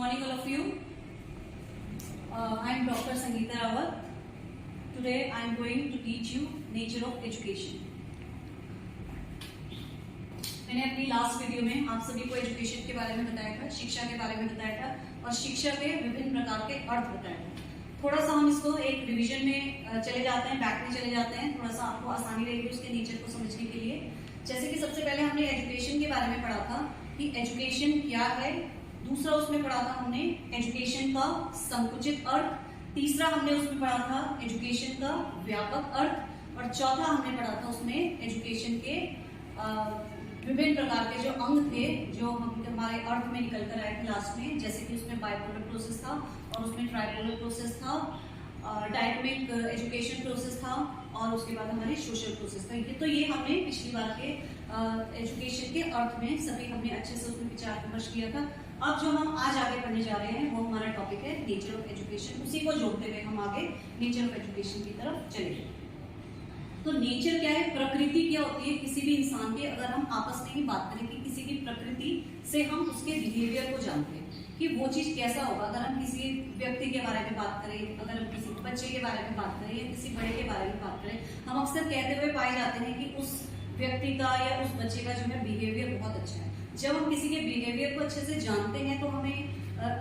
morning all of you. I am Dr. Sangeeta Rawat. Today I am going to teach you nature of education. मैंने अपनी last video में आप सभी को education के बारे में बताया था, शिक्षा के बारे में बताया था और शिक्षा के विभिन्न प्रकार के अर्थ बताए थे। थोड़ा सा हम इसको एक रिवीजन में चले जाते हैं, बैक में चले जाते हैं, थोड़ा सा आपको आसानी रहेगी उसके नेचर को समझने के लिए। जैसे कि सबसे पहले हमने एजुकेशन के बारे में पढ़ा था कि एजुकेशन क्या है, दूसरा उसमें पढ़ा था हमने एजुकेशन का संकुचित अर्थ, तीसरा हमने उसमें पढ़ा था एजुकेशन का व्यापक अर्थ और चौथा हमने पढ़ा था उसमें एजुकेशन के विभिन्न प्रकार के जो अंग थे जो हमारे अर्थ में निकल कर आए थे लास्ट में। जैसे कि उसमें बाइपोलर प्रोसेस था और उसमें ट्राइपोलर प्रोसेस था, डायटोमिक एजुकेशन प्रोसेस था और उसके बाद हमारी सोशल प्रोसेस था। तो ये हमने पिछली बार के एजुकेशन के अर्थ में सभी हमने अच्छे से उसमें विचार विमर्श किया था। अब जो हम आज आगे पढ़ने जा रहे हैं वो हमारा टॉपिक है नेचर ऑफ एजुकेशन। उसी को जोड़ते हुए हम आगे नेचर ऑफ एजुकेशन की तरफ चलेंगे। तो नेचर क्या है, प्रकृति क्या होती है किसी भी इंसान की। अगर हम आपस में ही बात करें कि किसी की प्रकृति से हम उसके बिहेवियर को जानते हैं कि वो चीज कैसा होगा। अगर हम किसी व्यक्ति के बारे में बात करें, अगर हम किसी बच्चे के बारे में बात करें या किसी बड़े के बारे में बात करें, हम अक्सर कहते हुए पाए जाते हैं कि उस व्यक्ति का या उस बच्चे का जो है बिहेवियर बहुत अच्छा है। जब हम किसी के बिहेवियर को अच्छे से जानते हैं तो हमें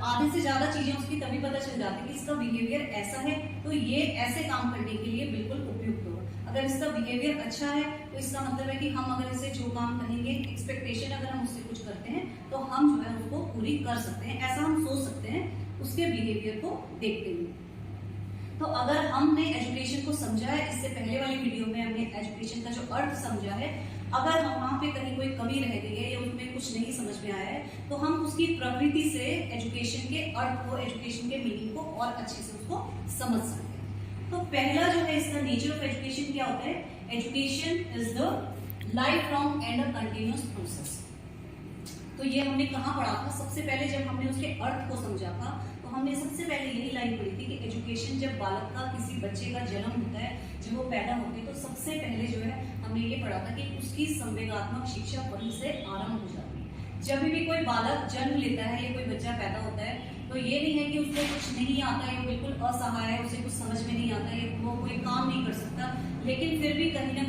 आधे से ज्यादा चीजें उसकी तभी पता चल जाती है कि इसका बिहेवियर ऐसा है तो ये ऐसे काम करने के लिए बिल्कुल उपयुक्त होगा। अगर इसका बिहेवियर अच्छा है तो इसका मतलब है कि हम अगर इसे जो काम करेंगे, एक्सपेक्टेशन अगर हम उससे कुछ करते हैं तो हम जो है उसको पूरी कर सकते हैं, ऐसा हम सोच सकते हैं उसके बिहेवियर को देखते हुए। तो अगर हमने एजुकेशन को समझा है, इससे पहले वाली वीडियो में हमने एजुकेशन का जो अर्थ समझा है, अगर हम वहां पे कहीं कोई कमी रह गई है या उसमें कुछ नहीं समझ में आया है तो हम उसकी प्रकृति से एजुकेशन के अर्थ को, एजुकेशन के मीनिंग को और अच्छे से उसको समझ सकते हैं। तो पहला जो है इसका नेचर ऑफ एजुकेशन क्या होता है, education is the life long and a continuous process. तो ये हमने कहाँ पढ़ा था, सबसे पहले जब हमने उसके अर्थ को समझा था तो हमने सबसे पहले यही लाइन पढ़ी थी कि एजुकेशन जब बालक का, किसी बच्चे का जन्म होता है, जब वो पैदा होते हैं तो सबसे पहले जो है हमने ये पढ़ा था कि उसकी संवेगात्मक शिक्षा वहीं से आरंभ हो जाती है। जब भी कोई बालक जन्म लेता है या कोई बच्चा पैदा होता है तो ये नहीं है कि उसको कुछ नहीं आता है, बिल्कुल असहाय है, उसे कुछ समझ में नहीं आता है, वो कोई काम नहीं कर सकता, लेकिन फिर भी कहीं ना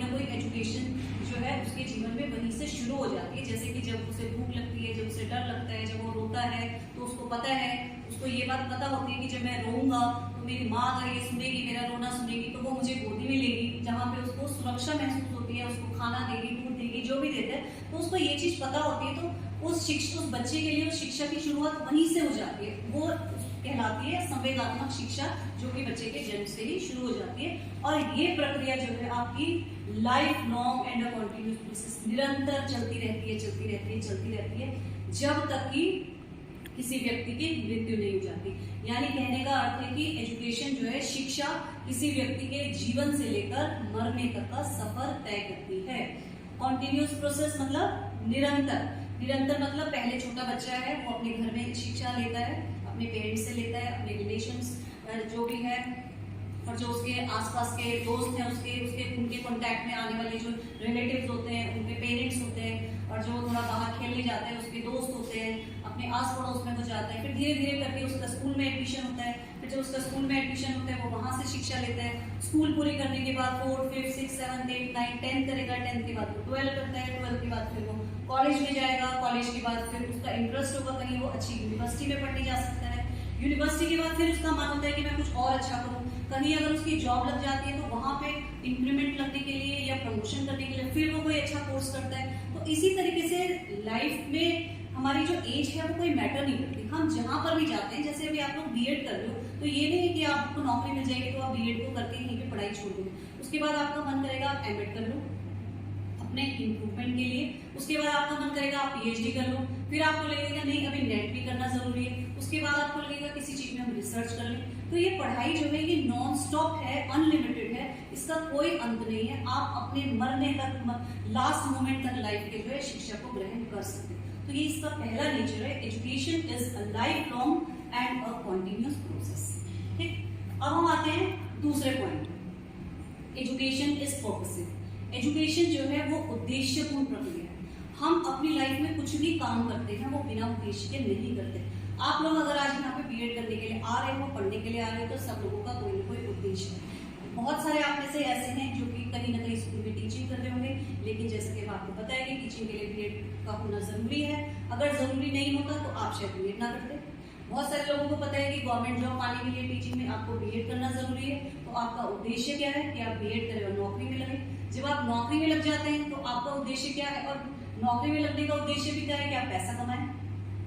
कोई एजुकेशन जो है उसके जीवन में वहीं से शुरू हो जाती है। जैसे कि जब उसे भूख लगती है, जब उसे डर लगता है, जब वो रोता है तो उसको पता है, उसको ये बात पता होती है कि जब मैं रोऊंगा तो मेरी माँ अगर ये सुनेगी, मेरा रोना सुनेगी तो वो मुझे गोदी में लेगी, जहाँ पे उसको सुरक्षा महसूस होती है, उसको खाना देगी, दूध देगी, जो भी देते हैं तो उसको ये चीज पता होती है। तो उस बच्चे के लिए उस शिक्षा की शुरुआत वहीं से हो जाती है, वो कहलाती है संवेगात्मक शिक्षा, जो कि बच्चे के जन्म से ही शुरू हो जाती है। और ये प्रक्रिया जो है आपकी life long and continuous process, निरंतर चलती रहती है जब तक कि किसी व्यक्ति की मृत्यु नहीं हो जाती। यानी कहने का अर्थ है कि एजुकेशन जो है, शिक्षा किसी व्यक्ति के जीवन से लेकर मरने तक का सफर तय करती है। कॉन्टिन्यूअस प्रोसेस मतलब निरंतर मतलब पहले छोटा बच्चा है वो अपने घर में शिक्षा लेता है, अपने पेरेंट्स से लेता है, अपने रिलेशंस जो भी है और जो उसके आसपास के दोस्त हैं उसके उनके कांटेक्ट में आने वाले जो रिलेटिव्स होते हैं, उनके पेरेंट्स होते हैं और जो थोड़ा बाहर खेलने जाते हैं उसके दोस्त होते हैं, अपने आस पड़ोस में वो जाता है। फिर धीरे धीरे करके उसका स्कूल में एडमिशन होता है, फिर जब उसका स्कूल में एडमिशन होता है वो वहां से शिक्षा लेता है। स्कूल पूरी करने के बाद 4th, 5th, 6th, 7th, 8th, 9th, 10th करेगा, 10th के बाद वो 12 करता है, 12 के बाद फिर वो कॉलेज में जाएगा, कॉलेज के बाद फिर उसका इंटरेस्ट होगा कहीं वो अच्छी यूनिवर्सिटी में पढ़ने जा सकता है, यूनिवर्सिटी के बाद फिर उसका मन होता है कि मैं कुछ और अच्छा करूं, कहीं अगर उसकी जॉब लग जाती है तो वहां पे इंक्रीमेंट लगने के लिए या प्रमोशन करने के लिए फिर वो कोई अच्छा कोर्स करता है। तो इसी तरीके से लाइफ में हमारी जो एज है वो कोई मैटर नहीं करती, हम जहां पर भी जाते हैं। जैसे अभी आप लोग बीएड कर लो तो ये नहीं है कि आपको नौकरी मिल जाएगी तो आप बीएड को करके यहीं पे पढ़ाई छोड़ दोगे, उसके बाद आपका मन करेगा आप एमएड कर लो अपने इम्प्रूवमेंट के लिए, उसके बाद आपका मन करेगा आप पीएचडी कर लो, फिर आपको लगेगा नहीं अभी नेट भी करना जरूरी है, उसके बाद आपको लगेगा किसी चीज में हम रिसर्च कर लें। तो ये पढ़ाई जो है ये नॉन स्टॉप है, अनलिमिटेड है, इसका कोई अंत नहीं है। आप अपने मरने तक, लास्ट मोमेंट तक लाइफ के जो है शिक्षा को ग्रहण कर सकते हैं। तो ये इसका पहला नेचर है, education is a life long and a continuous process. ठीक, अब हम आते हैं दूसरे point, education is purposive. Education जो है वो उद्देश्यपूर्ण प्रक्रिया है। हम अपनी लाइफ में कुछ भी काम करते हैं वो बिना उद्देश्य के नहीं करते। आप लोग अगर आज यहाँ पे बीएड करने के लिए आ रहे हो, पढ़ने के लिए आ रहे हो, तो सब लोगों का कोई ना कोई उद्देश्य है। बहुत सारे आप में से ऐसे हैं जो कि कहीं ना कहीं स्कूल में टीचिंग कर रहे होंगे, लेकिन जैसे कि आपको पता है कि टीचिंग के लिए बीएड का होना जरूरी है। अगर जरूरी नहीं होता तो आप शायद बीएड ना करते। बहुत सारे लोगों को पता है कि गवर्नमेंट जॉब पाने के लिए टीचिंग में आपको बीएड करना जरूरी है। तो आपका उद्देश्य क्या है कि आप बीएड करें और नौकरी में लगे। जब आप नौकरी में लग जाते हैं तो आपका उद्देश्य क्या है, और नौकरी में लगने का उद्देश्य भी क्या है कि आप पैसा कमाएं।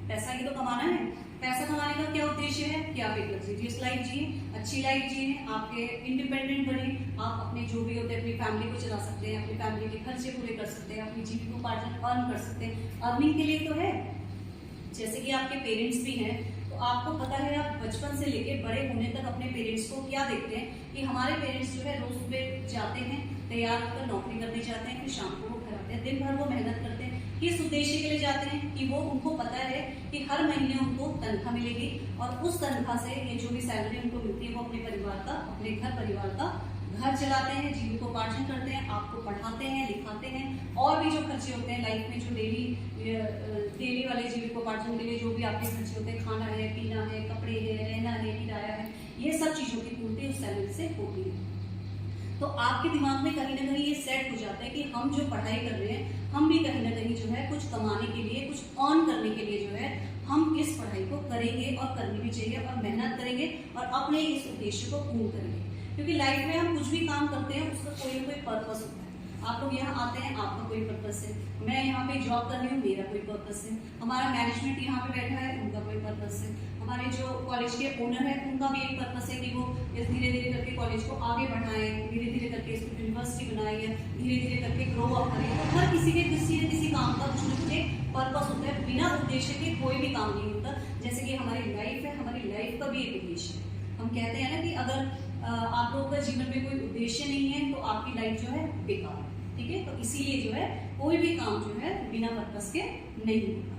पैसा ही तो कमाना है। पैसा कमाने का क्या उद्देश्य है कि आप एक लग्जरियस लाइफ जिए, अच्छी लाइफ जिए, आपके इंडिपेंडेंट बने, आप अपने जो भी होते हैं अपनी फैमिली को चला सकते हैं, अपनी फैमिली के खर्चे पूरे कर सकते हैं, अपनी जीविकोपार्जन अर्न कर सकते हैं। अर्निंग के लिए तो है। जैसे कि आपके पेरेंट्स भी हैं, तो आपको पता है आप बचपन से लेके बड़े होने तक अपने पेरेंट्स को क्या देखते हैं कि हमारे पेरेंट्स जो है रोज सुबह जाते हैं, तैयार होकर नौकरी करने जाते हैं, फिर शाम को वो घर आते हैं। दिन भर वो मेहनत करते हैं। किस उद्देश्य के लिए जाते हैं कि वो उनको पता है कि हर महीने उनको तनख्वाह मिलेगी और उस तनख्वाह से ये जो भी सैलरी उनको मिलती है वो अपने परिवार का, अपने घर परिवार का घर चलाते हैं, जीविकोपार्जन करते हैं, आपको पढ़ाते हैं, लिखाते हैं, और भी जो खर्चे होते हैं लाइफ में, जो डेली वाले जीविकोपार्जन के लिए जो भी आपके खर्चे होते हैं, खाना है, पीना है, कपड़े है, रहना है, किराया है, ये सब चीजों की पूर्ति उस सैलरी से होती है। तो आपके दिमाग में कहीं ना कहीं ये सेट हो जाता है कि हम जो पढ़ाई कर रहे हैं, हम भी कहीं ना कहीं जो है कुछ कमाने के लिए, कुछ अर्न करने के लिए जो है हम इस पढ़ाई को करेंगे, और करनी भी चाहिए, और मेहनत करेंगे और अपने इस उद्देश्य को पूर्ण करेंगे। क्योंकि लाइफ में हम कुछ भी काम करते हैं उसका कोई ना कोई पर्पस होता है। आप लोग यहाँ आते हैं, आपका कोई पर्पस है। मैं यहाँ पे जॉब कर रही हूँ, मेरा कोई पर्पस है। हमारा मैनेजमेंट यहाँ पे बैठा है, उनका कोई पर्पस है। हमारे जो कॉलेज के ओनर है उनका भी एक पर्पस है कि वो इस धीरे धीरे करके कॉलेज को आगे बढ़ाएं, धीरे धीरे करके इसको यूनिवर्सिटी बनाए, धीरे धीरे करके ग्रो अप करें। तो हर किसी के किसी न किसी काम का कुछ न कुछ एक पर्पस होता है। बिना उद्देश्य के कोई भी काम नहीं होता। जैसे कि हमारी लाइफ है, हमारी लाइफ का भी एक उद्देश्य है। हम कहते हैं ना कि अगर आप लोगों का जीवन में कोई उद्देश्य नहीं है तो आपकी लाइफ जो है बेकार है। ठीक है, तो इसीलिए जो है कोई भी काम जो है बिना पर्पस के नहीं होता।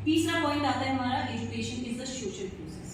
तीसरा पॉइंट आता है हमारा, education is the social process.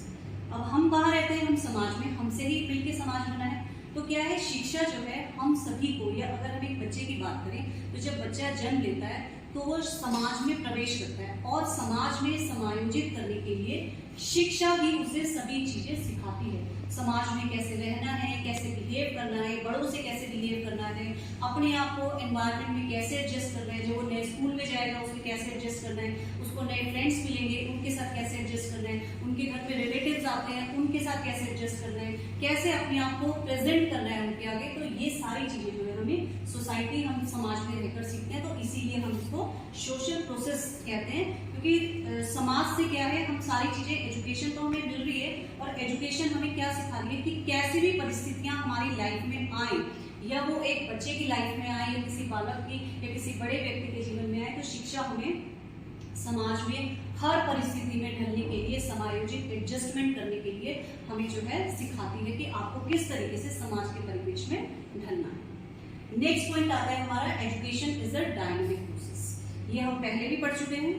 अब हम कहाँ रहते हैं, हम समाज में, हमसे ही मिलकर समाज बना है। तो क्या है, शिक्षा जो है हम सभी को, या अगर हम एक बच्चे की बात करें तो जब बच्चा जन्म लेता है तो वो समाज में प्रवेश करता है, और समाज में समायोजित करने के लिए शिक्षा भी उसे सभी चीजें सिखाती है। समाज में कैसे रहना है, कैसे बिहेव करना है, बड़ों से कैसे बिहेव करना है, अपने आप को एनवायरनमेंट में कैसे एडजस्ट करना है। जो वो नए स्कूल में जाएगा उसे कैसे एडजस्ट करना है, उसको नए फ्रेंड्स मिलेंगे उनके साथ कैसे एडजस्ट करना है, उनके घर में रिलेटिव्स आते हैं उनके साथ कैसे एडजस्ट करना है, कैसे अपने आप को प्रेजेंट करना है उनके आगे। तो ये सारी चीजें जो है हमें सोसाइटी, हम समाज में रहकर सीखते हैं। तो इसीलिए हम इसको सोशल प्रोसेस कहते हैं, क्योंकि समाज से क्या है, हम सारी चीजें, एजुकेशन तो हमें मिल रही है, और एजुकेशन हमें क्या सिखा रही है कि कैसी भी परिस्थितियां हमारी लाइफ में आए, या वो एक बच्चे की लाइफ में आए, या किसी बालक की, या किसी बड़े व्यक्ति के जीवन में आए, तो शिक्षा हमें समाज में हर परिस्थिति में ढलने के लिए, समायोजित एडजस्टमेंट करने के लिए हमें जो है सिखाती है कि आपको किस तरीके से समाज के परिवेश में ढलना है। नेक्स्ट पॉइंट आता है हमारा, education is a dynamic process. ये हम पहले भी पढ़ चुके हैं।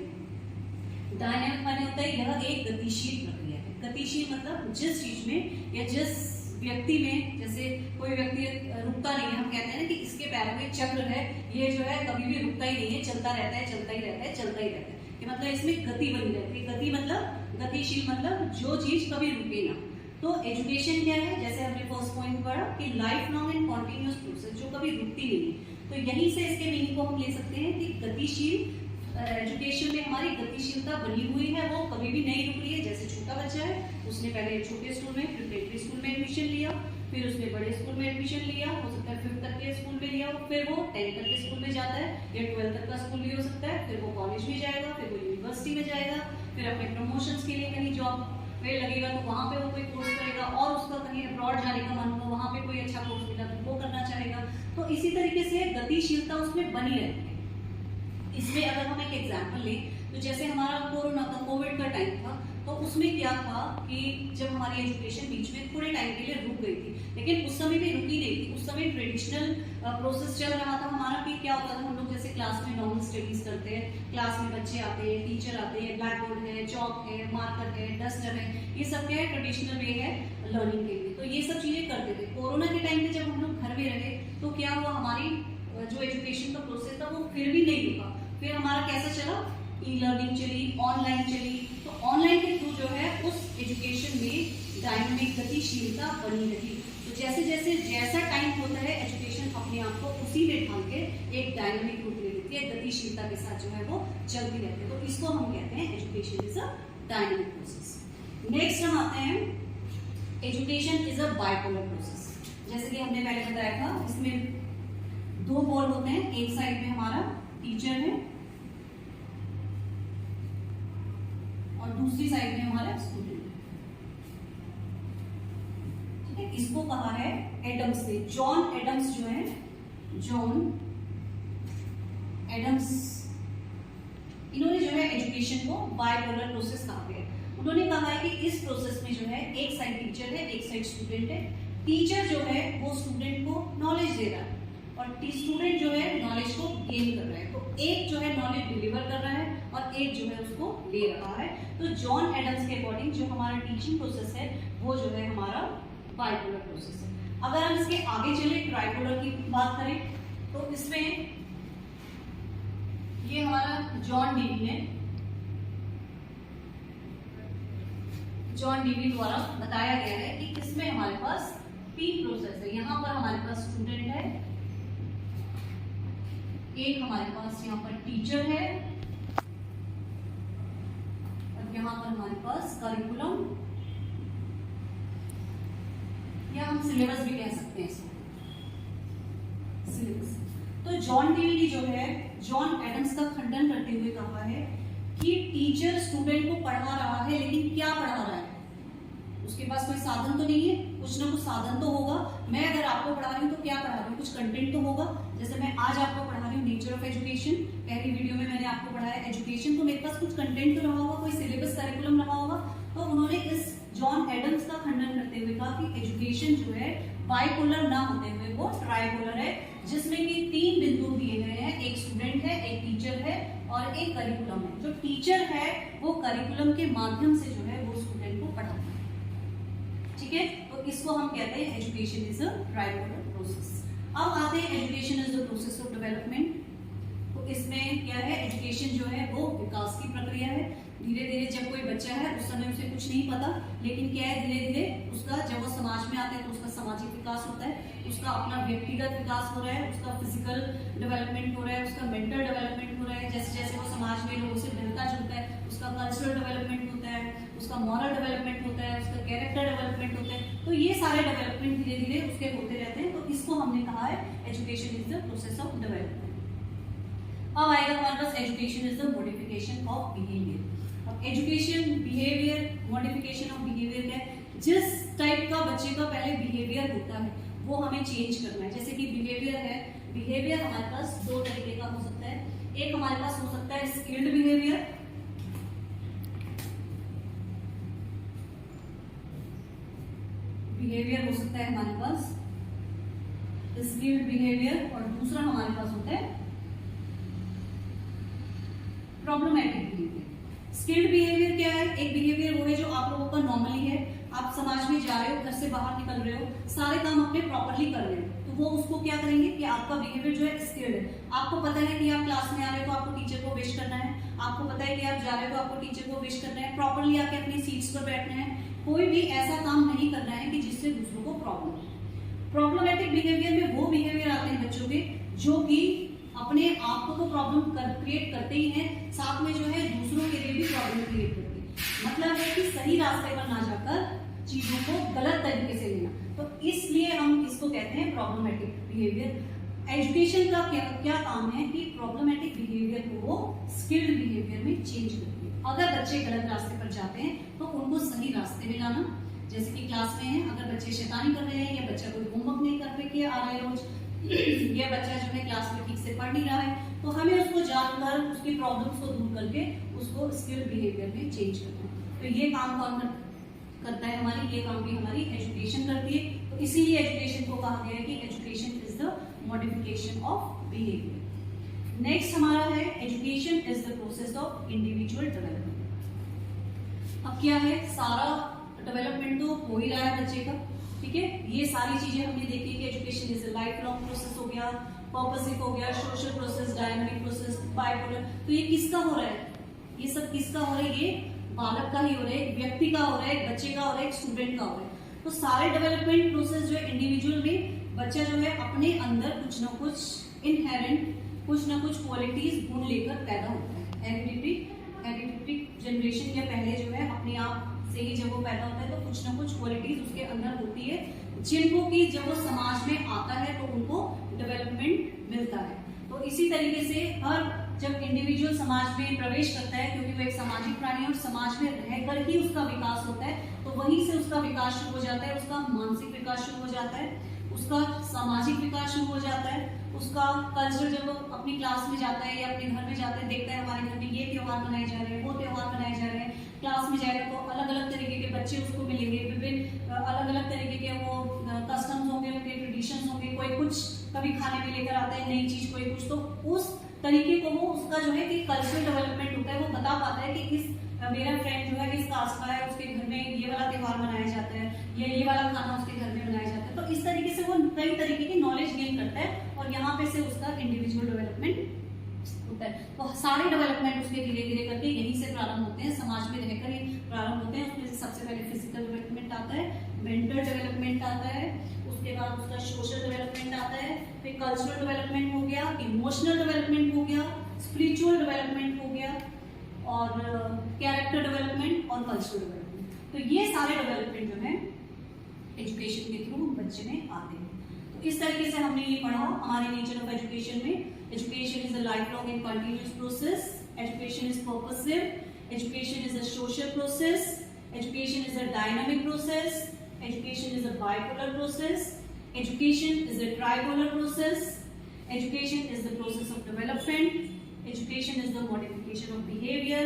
डायनामिक माने होता है यह एक गतिशील प्रक्रिया है। गतिशील मतलब जिस चीज में या जिस व्यक्ति में, जैसे कोई व्यक्ति रुकता नहीं है, हम कहते हैं ना कि इसके पैरों में चक्र है, ये जो है कभी भी रुकता ही नहीं है, चलता रहता है, चलता ही रहता है, चलता ही रहता है। कि मतलब इसमें गति बनी रहती है। गति मतलब, गतिशील मतलब जो चीज कभी रुके ना। तो एजुकेशन क्या है, जैसे हमने फर्स्ट पॉइंट पढ़ा कि life long and continuous process, जो कभी रुकती नहीं है। तो यहीं से इसके मीनिंग को हम ले सकते हैं कि गतिशील, एजुकेशन में हमारी गतिशीलता बनी हुई है, वो कभी भी नहीं रुक रही है। जैसे छोटा बच्चा है, उसने पहले छोटे स्कूल में, प्रिपरेटरी स्कूल में एडमिशन लिया, फिर उसने बड़े स्कूल में एडमिशन लिया, हो सकता है 5th तक के स्कूल में लिया, फिर वो 10th तक के स्कूल में जाता है, या 12th तक का स्कूल भी हो सकता है, फिर वो कॉलेज में जाएगा, फिर वो यूनिवर्सिटी में जाएगा, फिर अपने प्रमोशंस के लिए कहीं जॉब में लगेगा तो वहाँ पे वो कोई कोर्स करेगा, और उसका कहीं अब्रॉड जाने का मन होगा, वहाँ पे कोई अच्छा कोर्स मिला तो वो करना चाहेगा। तो इसी तरीके से गतिशीलता उसमें बनी रहती है। इसमें अगर हम एक एग्जाम्पल लें तो जैसे हमारा कोरोना का, कोविड का टाइम था, तो उसमें क्या था कि जब हमारी एजुकेशन बीच में थोड़े टाइम के लिए रुक गई थी, लेकिन उस समय भी रुकी नहीं थी। उस समय ट्रेडिशनल प्रोसेस चल रहा था हमारा कि क्या होता था, हम लोग जैसे क्लास में नॉर्मल स्टडीज करते हैं, क्लास में बच्चे आते हैं, टीचर आते हैं, ब्लैक बोर्ड है, चौक है, मार्कर है, डस्टर है, ये सब क्या है, ट्रेडिशनल वे है लर्निंग के लिए। तो ये सब चीजें करते थे। कोरोना के टाइम पे जब हम लोग घर में रहे तो क्या हुआ, हमारी जो एजुकेशन का प्रोसेस था वो फिर भी नहीं रुका। फिर हमारा कैसा चला, ई लर्निंग चली, ऑनलाइन चली। तो ऑनलाइन डायनामिक गतिशीलता बनी रही। तो जैसे जैसे जैसा टाइम होता है एजुकेशन अपने आप को उसी में ढाल के एक डायनामिक रूप ले लेती है, गतिशीलता के साथ जो है वो चलती रहती है। तो इसको हम कहते हैं education is a dynamic process. Next हम आते हैं education is a bipolar process. जैसे कि हमने पहले बताया था, इसमें दो पोल होते हैं, एक साइड में हमारा टीचर है और दूसरी साइड में हमारा स्टूडेंट है। ठीक है, इसको कहा है एडम्स ने, जॉन एडम्स जो है, जॉन एडम्स, इन्होंने जो है एजुकेशन को बाइपोलर प्रोसेस कहा है। उन्होंने कहा है कि इस प्रोसेस में जो है एक साइड टीचर है, एक साइड स्टूडेंट है। टीचर जो है वो स्टूडेंट को नॉलेज दे रहा है और स्टूडेंट जो है नॉलेज को गेन कर रहा है। तो एक जो है नॉलेज डिलीवर कर रहा है और एक जो है उसको ले रहा है। तो जॉन एडम्स के अकॉर्डिंग जो हमारा टीचिंग प्रोसेस है वो जो है हमारा बाइपोलर प्रोसेस है। अगर हम इसके आगे चले ट्राइपोलर की बात करें तो इसमें ये हमारा जॉन डीवी द्वारा बताया गया है कि इसमें हमारे पास तीन प्रोसेस है। यहाँ पर हमारे पास स्टूडेंट है, एक हमारे पास यहाँ पर टीचर है और यहाँ पर हमारे पास करिकुलम या हम सिलेबस भी कह सकते हैं इसको, सिलेबस। तो जॉन डीवी जो है जॉन एडम्स का खंडन करते हुए कहा है कि टीचर स्टूडेंट को पढ़ा रहा है, लेकिन क्या पढ़ा रहा है? उसके पास कोई साधन तो नहीं है, कुछ ना कुछ साधन तो होगा। मैं अगर आपको पढ़ा रही हूँ तो क्या पढ़ा रही हूँ, कुछ कंटेंट तो होगा। जैसे मैं आज आपको पढ़ा रही हूँ नेचर ऑफ एजुकेशन, पहली वीडियो में मैंने आपको पढ़ाया एजुकेशन, तो मेरे पास कुछ कंटेंट तो रहा होगा, कोई सिलेबस करिकुलम रहा होगा। तो उन्होंने इस जॉन एडम्स का खंडन करते हुए कहा कि एजुकेशन जो है बाइपोलर ना होते हुए वो ट्राइपोलर है, जिसमें कि तीन बिंदु दिए गए हैं, एक स्टूडेंट है, एक टीचर है और एक करिकुलम है। जो टीचर है वो करिकुलम के माध्यम से जो है वो स्टूडेंट को पढ़ाता है। ठीक है, तो इसको हम कहते हैं education is a tripolar process. अब आते हैं education is the process of development. तो इसमें क्या है, एजुकेशन जो है वो विकास की प्रक्रिया है। धीरे धीरे जब कोई बच्चा है उस समय उसे कुछ नहीं पता, लेकिन क्या है धीरे धीरे उसका जब वो समाज में आता है तो उसका सामाजिक विकास होता है, उसका अपना व्यक्तिगत विकास हो रहा है, उसका फिजिकल डेवलपमेंट हो रहा है, उसका मेंटल डेवलपमेंट हो रहा है। जैसे जैसे वो समाज में लोगों से मिलता जुलता है, उसका कल्चरल डेवलपमेंट होता है, उसका मॉरल डेवलपमेंट होता है, उसका कैरेक्टर डेवलपमेंट होता है। तो ये सारे डेवलपमेंट धीरे धीरे उसके होते रहते हैं। तो इसको हमने कहा है education is the process of development. अब आएगा हमारे पास education is the modification of behaviour. अब education behaviour, modification of behaviour क्या है, जिस टाइप का बच्चे का पहले बिहेवियर होता है वो हमें चेंज करना है। जैसे कि बिहेवियर है, बिहेवियर हमारे पास दो तरीके का हो सकता है। एक हमारे पास हो सकता है स्किल्ड बिहेवियर, बिहेवियर हो सकता है हमारे पास स्किल्ड बिहेवियर, और दूसरा हमारे पास होता है प्रॉब्लमैटिक बिहेवियर। स्किल्ड बिहेवियर क्या है, एक बिहेवियर वो है जो आप लोगों का नॉर्मली है, आप समाज में जा रहे हो, घर से बाहर निकल रहे हो, सारे काम अपने प्रॉपरली कर रहे हो, तो वो उसको क्या करेंगे कि आपका बिहेवियर जो है स्किल्ड है। आपको पता है कि आप क्लास में आ रहे हो तो आपको टीचर को विश करना है, आपको पता है कि आप जा रहे हो तो आपको टीचर को विश करना है, प्रॉपरली आके अपनी सीट्स पर बैठना है, कोई भी ऐसा काम नहीं करना है कि जिससे दूसरों को प्रॉब्लम हो। प्रॉब्लमेटिक बिहेवियर में वो बिहेवियर आते हैं बच्चों के जो कि अपने आप को तो प्रॉब्लम क्रिएट करते ही हैं, साथ में जो है दूसरों के लिए भी प्रॉब्लम क्रिएट करते हैं। मतलब है कि सही रास्ते पर ना जाकर चीजों को गलत तरीके से लेना। तो इसलिए हम इसको कहते हैं प्रॉब्लमेटिक बिहेवियर। एजुकेशन का क्या काम है कि प्रॉब्लमेटिक बिहेवियर को वो स्किल्ड बिहेवियर में चेंज करती है। अगर बच्चे गलत रास्ते पर जाते हैं तो उनको सही रास्ते में लाना। जैसे कि क्लास में है, अगर बच्चे शैतानी कर रहे हैं या बच्चा कोई होमवर्क नहीं करके आ रहा है रोज, या बच्चा जो है क्लास में ठीक से पढ़ नहीं रहा है, तो हमें उसको जानकर उसकी प्रॉब्लम्स को दूर करके उसको स्किल्ड बिहेवियर में चेंज करना है। तो ये काम कौन करता है, हमारी ये काम भी हमारी एजुकेशन करती है। तो इसीलिए एजुकेशन को कहा गया है कि education is the modification of behaviour. Next हमारा है education is the process of individual development. अब क्या है, सारा डेवलपमेंट तो हो ही रहा है बच्चे का, ठीक है। ये सारी चीजें हमने देखी कि education is a life long process हो गया, पर्पसिव हो गया, social process, dynamic process, bipolar. तो ये किसका हो रहा है, ये सब किसका हो रहा है, ये बालक का ही हो रहा है, एक व्यक्ति का हो रहा है, एक बच्चे का हो रहा है, एक स्टूडेंट का हो रहा है। तो सारे डेवलपमेंट प्रोसेस जो है इंडिविजुअल में बच्चा जो है अपने अंदर कुछ ना कुछ इनहेरेंट, कुछ ना कुछ क्वालिटीज गुण लेकर पैदा होता है। हेरिडिटरी जनरेशन या पहले जो है अपने आप से ही जब वो पैदा होता है तो कुछ ना कुछ क्वालिटीज उसके अंदर होती है, जिनको कि जब वो समाज में आता है तो उनको डेवलपमेंट मिलता है। तो इसी तरीके से हर जब इंडिविजुअल समाज में प्रवेश करता है, क्योंकि वो एक सामाजिक प्राणी है और समाज में रहकर ही उसका विकास होता है, तो वहीं से उसका विकास शुरू हो जाता है, उसका मानसिक विकास शुरू हो जाता है, उसका सामाजिक विकास शुरू हो जाता है, उसका कल्चर जब वो अपनी क्लास में जाता है या अपने घर में जाता है, देखता है हमारे घर में ये त्योहार मनाए जा रहे हैं, वो त्योहार मनाए जा रहे हैं, क्लास में जाएगा तो अलग अलग तरीके के बच्चे उसको मिलेंगे, विभिन्न अलग अलग तरीके के वो कस्टम्स होंगे, उनके ट्रेडिशंस होंगे, कोई कुछ कभी खाने में लेकर आता है नई चीज, कोई कुछ, तो उस तरीके को वो उसका जो है कि कल्चरल डेवलपमेंट होता है, वो बता पाता है कि इस मेरा फ्रेंड जो है किस कास्ट का है, उसके घर में ये वाला त्योहार मनाया जाता है या ये वाला खाना उसके घर में बनाया जाता है। तो इस तरीके से वो कई तरीके की नॉलेज गेन करता है और यहाँ पे से उसका इंडिविजुअल डेवलपमेंट होता है। तो सारे डेवलपमेंट उसके धीरे धीरे करके यहीं से प्रारंभ होते हैं, समाज में रहकर ही प्रारंभ होते हैं। उसमें से सबसे पहले फिजिकल डेवलपमेंट आता है, मेंटल डेवलपमेंट आता है, उसके बाद उसका सोशल डेवलपमेंट आता है, फिर कल्चरल डेवलपमेंट हो गया, इमोशनल डेवलपमेंट हो गया, स्पिरिचुअल डेवलपमेंट हो गया और कैरेक्टर डेवलपमेंट और कल्चरल डेवलपमेंट। तो ये सारे डेवलपमेंट जो है एजुकेशन के थ्रू बच्चे में आते हैं। तो इस तरीके से हमने ये पढ़ा हमारे नेचर ऑफ एजुकेशन में। Education is a life long and continuous process, education is purposive, education is a social process, education is a dynamic process, education is a bipolar process, education is a tripolar process, education is the process of development, education is the modification of behavior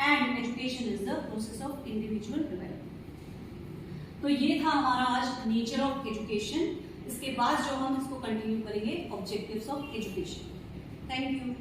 and education is the process of individual development। तो ये था हमारा आज nature of education. इसके बाद जो हम इसको कंटिन्यू करेंगे objectives of education. Thank you.